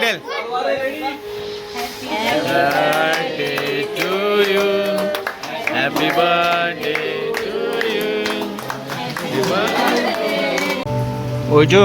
Tail birthday to you happy birthday to you Oju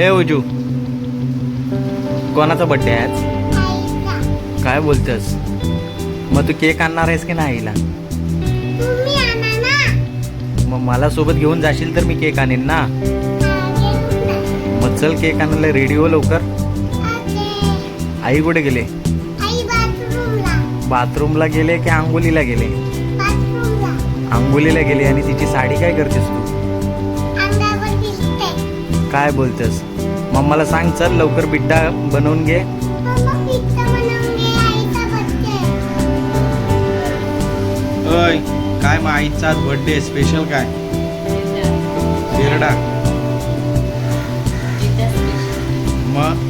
ए ओजू कोणाचा birthday आहे आज? काय बोलतेस? मग तू केक आणणार आहेस की नाही आईला? मग मला सोबत घेऊन जाशील तर मी केक आणीन ना. मग चल केक आणायला रेडी हो लवकर. आई कुठे गेले? बाथरूमला गेले की आंघोलीला गेले? आंघोलीला गेले. आणि तिची साडी काय करतेस तू? काय बोलतेस? मम्माला सांग चल लवकर पिठा बनवून घे. ओय काय मग आईचा बर्थडे स्पेशल काय? शिरडा. मग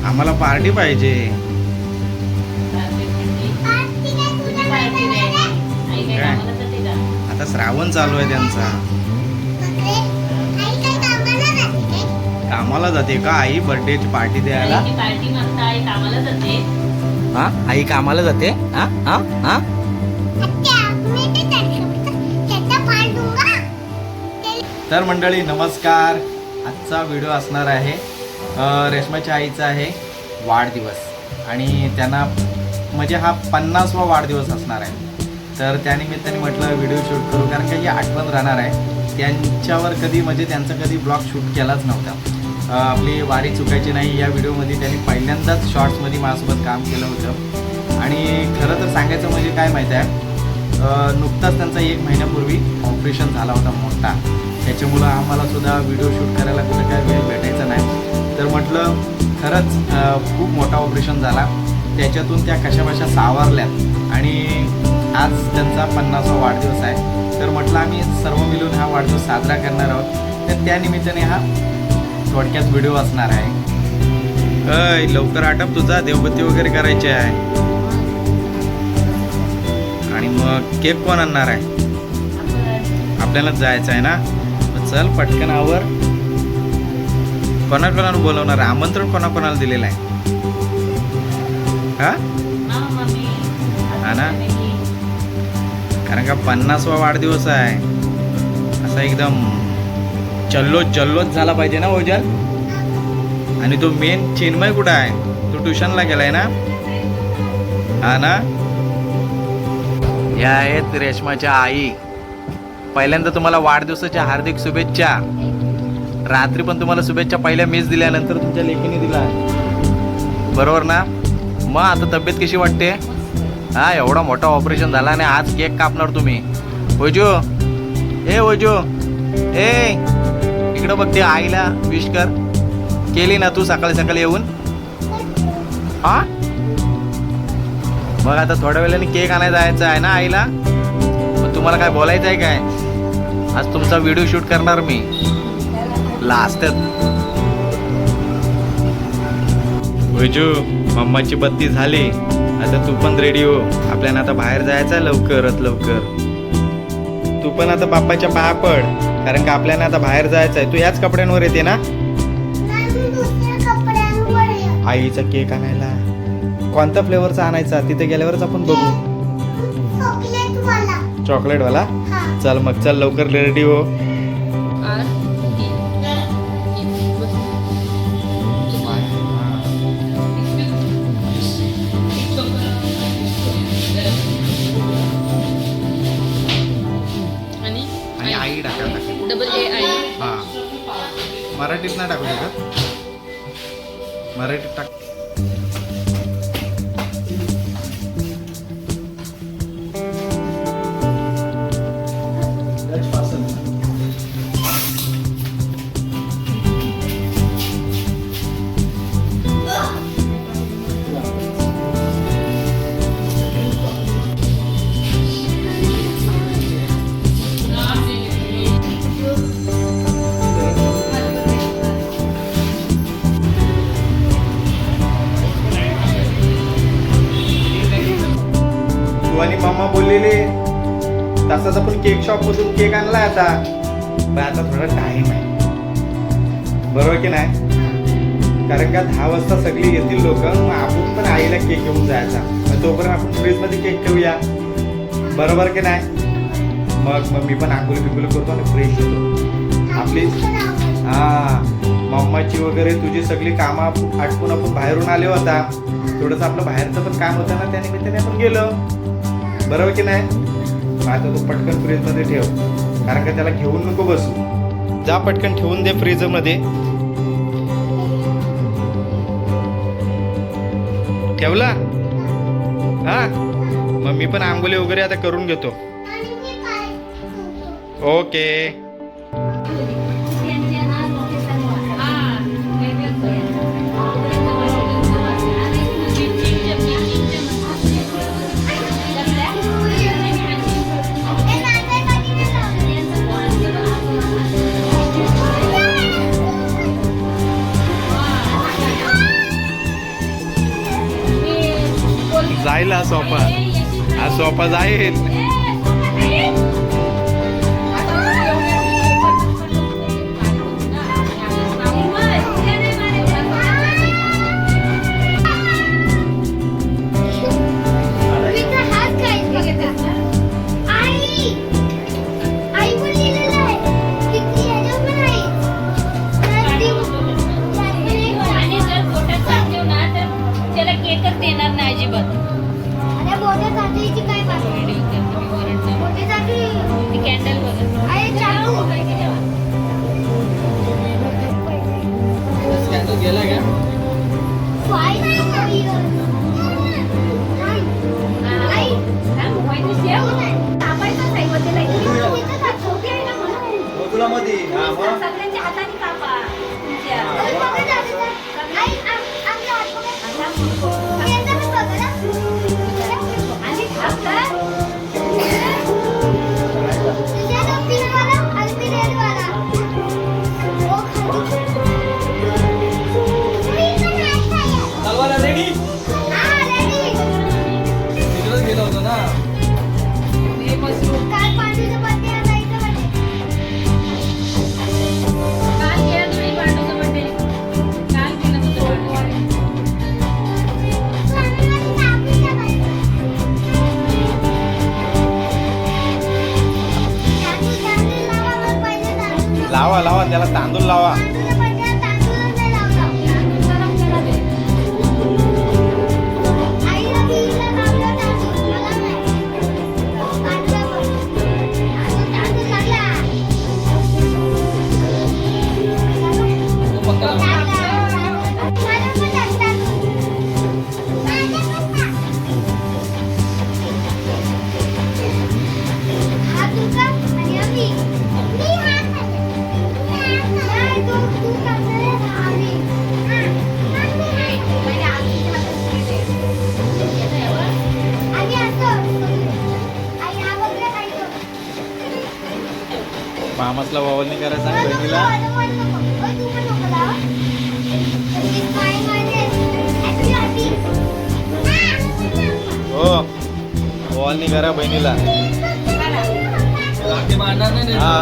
आम्हाला पार्टी पाहिजे. आता श्रावण चालू आहे त्यांचा. कामाला जाते का आई बर्थडेची पार्टी द्यायला? हा आई कामाला जाते. हा हा हा तर मंडळी नमस्कार. आजचा व्हिडिओ असणार आहे रेश्माच्या आईचा आहे वाढदिवस आणि त्यांना म्हणजे हा 50वा वाढदिवस असणार आहे. तर त्यानिमित्ताने म्हटलं व्हिडिओ शूट करू कारण का ही आठवण राहणार आहे त्यांच्यावर. कधी म्हणजे त्यांचा कधी ब्लॉग शूट केलाच नव्हता. आपली वारी चुकायची नाही या व्हिडिओमध्ये त्यांनी पहिल्यांदाच शॉर्ट्समध्ये माझ्यासोबत काम केलं होतं. आणि खरं तर सांगायचं म्हणजे काय माहीत आहे नुकताच त्यांचा 1 महिन्यापूर्वी ऑपरेशन झाला होता मोठा. त्याच्यामुळं आम्हाला सुद्धा व्हिडिओ शूट करायला कुठं काय वेळ भेटायचा नाही. तर म्हटलं खरंच खूप मोठा ऑपरेशन झाला. त्याच्यातून त्या कशाबशा सावरल्यात आणि आज त्यांचा 50वा वाढदिवस आहे. तर म्हटलं आम्ही सर्व मिळून हा वाढदिवस साजरा करणार आहोत. तर त्यानिमित्ताने हा थोडक्यात व्हिडिओ असणार आहे. लवकर आटप तुझा देवबत्ती वगैरे करायची आहे. आणि मग केक कोण आणणार आहे? आपल्यालाच जायचं आहे ना. चल पटकन आवर. कोणाकोणाला बोलवणार? आमंत्रण कोणाकोणाला दिलेलं आहे? हा ना. कारण का 50वा वाढदिवस आहे असा एकदम जल्लोष झाला पाहिजे ना ओजल. आणि तो मेन चिन्मय कुठं आहे? तो ट्युशनला गेलाय ना. हा ना. या आहेत रेश्माच्या आई. पहिल्यांदा तुम्हाला वाढदिवसाच्या हार्दिक शुभेच्छा. रात्री पण तुम्हाला शुभेच्छा पहिल्या मीच दिल्यानंतर तुमच्या लेकीने दिला बरोबर ना. मग आता तब्येत कशी वाटते? हा एवढा मोठा ऑपरेशन झाला आणि आज केक कापणार तुम्ही. ओजू ए ओजू ए इकडं बघते. आईला विश कर. केली ना तू सकाळी सकाळी येऊन? हा मग आता थोड्या वेळाने केक आणायला जायचं आहे ना आईला. मग तुम्हाला काय बोलायचं आहे काय? आज तुमचा व्हिडिओ शूट करणार मी लास्ट. ओजू मम्माची बत्ती झाली. आता तू पण रेडी हो. आपल्याला आता बाहेर जायचं आहे लवकरात लवकर. तू पण आता बाप्पाच्या पाया पड कारण का आपल्याला आता बाहेर जायचं आहे. तू ह्याच कपड्यांवर येते ना? आईचा केक आणायला. कोणत्या फ्लेवरचा आणायचा तिथे गेल्यावरच आपण बघू. चॉकलेट वाला. चल मग चल लवकर रेडी हो. आणि आई टाका. हा मराठीत नाही टाकू शकत. मराठीत टाक. आणि मम्मा बोललेले तसाच आपण केक शॉप मधून केक आणलाय आता. पण आता थोडा टाइम आहे बरोबर की नाही? कारण का 10 वाजता सगळी येतील लोक, मग आपण पण आईला केक घेऊन जायचा, मग तोपर्यंत आपण फ्रीजमध्ये केक ठेवूया, बरोबर की नाही? मग मी पण आंघोळी बिंगोळी करतो आणि फ्रेश होतो. आपली मम्माची वगैरे तुझी सगळी कामं आटपून आपण बाहेरून आले होता, थोडंसं आपलं बाहेरचं पण काम होतं ना, त्या निमित्ताने आपण गेलो, बरोबर की नाही? आता तू पटकन फ्रीजमध्ये ठेव, कारण का त्याला घेऊन नको बसू. जा पटकन ठेवून दे फ्रीजमध्ये. ठेवला? हा, मग मी पण आंघोळी वगैरे आता करून घेतो. ओके. जाईल हा सोफा जाईल. गेला का? तुला मध्ये सगळ्यांच्या हाताने कापा. लावा त्याला तांदूळ लावा. मामासला वावल नाही करायचं सांग बहिणीला. हो वावल नाही करा बहिणीला. हा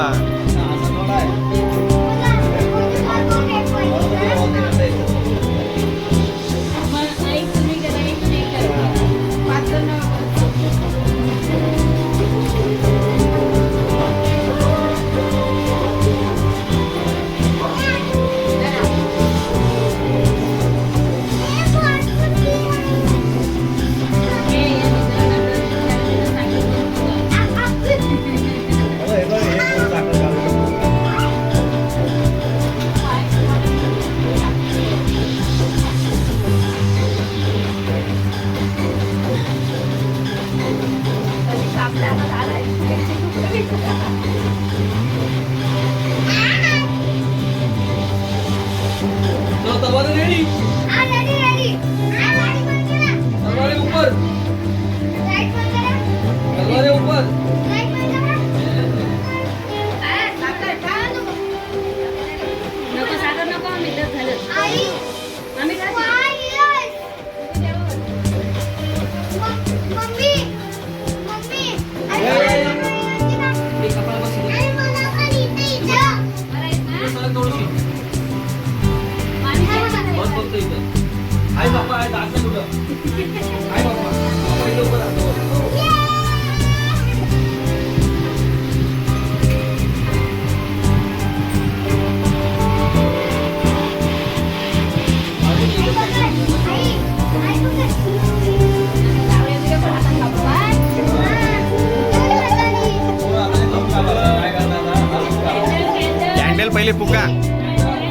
कॅन्डल पहिले फुका.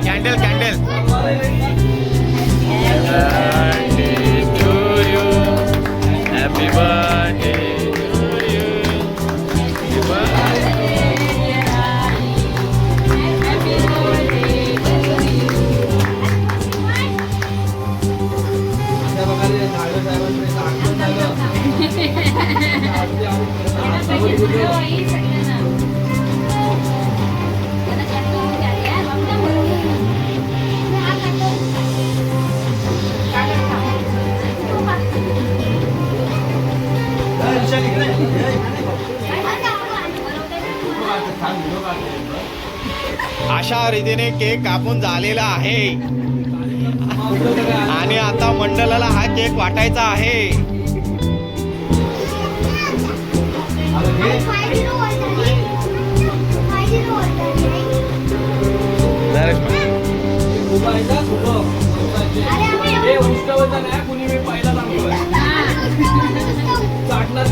Candle candle. Happy birthday to you. अशा रीतीने केक कापून झालेला आहे आणि आता मंडळाला हा केक वाटायचा आहे.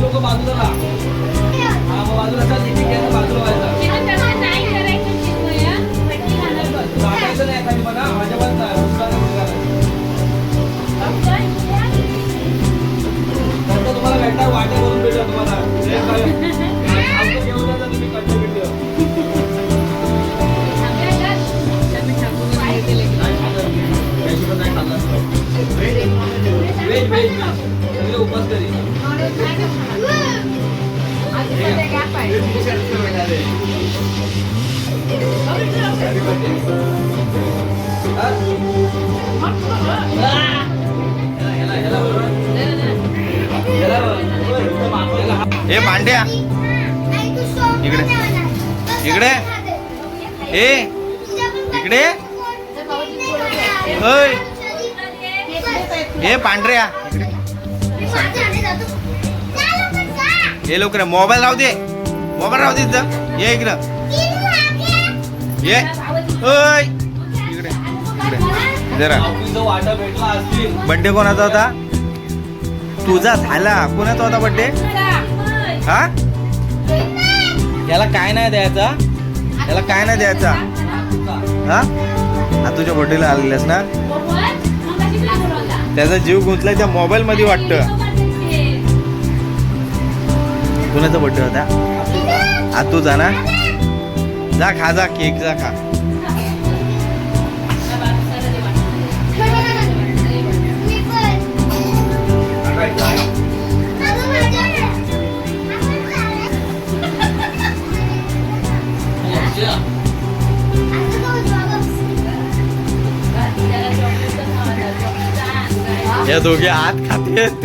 लोक बाजूला तुम्हाला भेटणार वाटे करून भेटा तुम्हाला तुम्ही कट्टे भेट सगळे उपास करी ए भांड्या इकडे इकडे ए इकडे होय ए पांढऱ्या ये लवकर मोबाईल राहू दे इथं ये इकडं ये होय इकडे इकडे जरा बड्डे कोणाचा होता तुझा झाला कोणाचा होता बड्डे हा याला काय नाही द्यायचा हा तुझ्या बड्डेला आलेलास ना त्याचा जीव गुंतलाय त्या मोबाईल मध्ये वाटतं. कोणाचा बड्डे होता आज तुझा ना जा खा जा केक जा खा. या दोघे आत खातेत.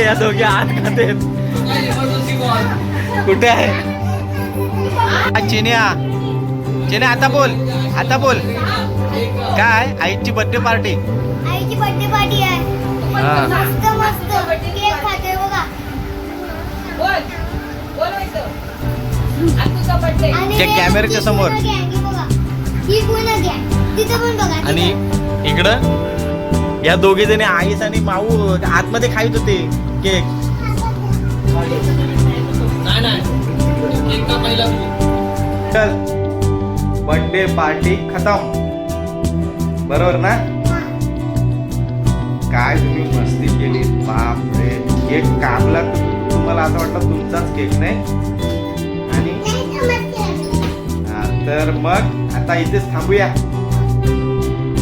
या दोघे आत खातेत. कुठे आहे चिन्या आता बोल काय आईची बर्थडे पार्टी आहे. मस्त मस्त केक खाते बघा. त्या कॅमेऱ्याच्या समोर आणि इकडं या दोघे जणी आईस आणि माऊ आतमध्ये खाईत होते केक. चल बर्थडे पार्टी खतम बरोबर ना. काय तुम्ही मस्ती केली बापरे. केक कापला तुम्हाला असं वाटलं तुमचाच केक नाही. आणि तर मग आता इथेच थांबूया.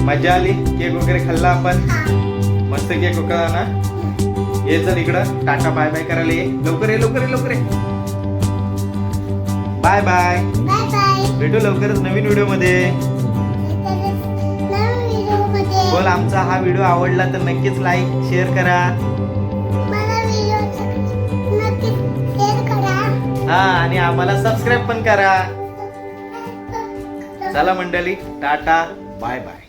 मजा आली केक वगैरे खाल्ला आपण मस्त केक होता ना. ये चल इकडं टाटा बाय बाय करायला ये लवकर ये. बाय बाय भेटू लवकरच नवीन व्हिडिओ मध्ये. बोल आमचा हा व्हिडिओ आवडला तर नक्कीच लाईक शेअर करा. हा आणि आम्हाला सबस्क्राईब पण करा. चला मंडळी, टाटा बाय बाय.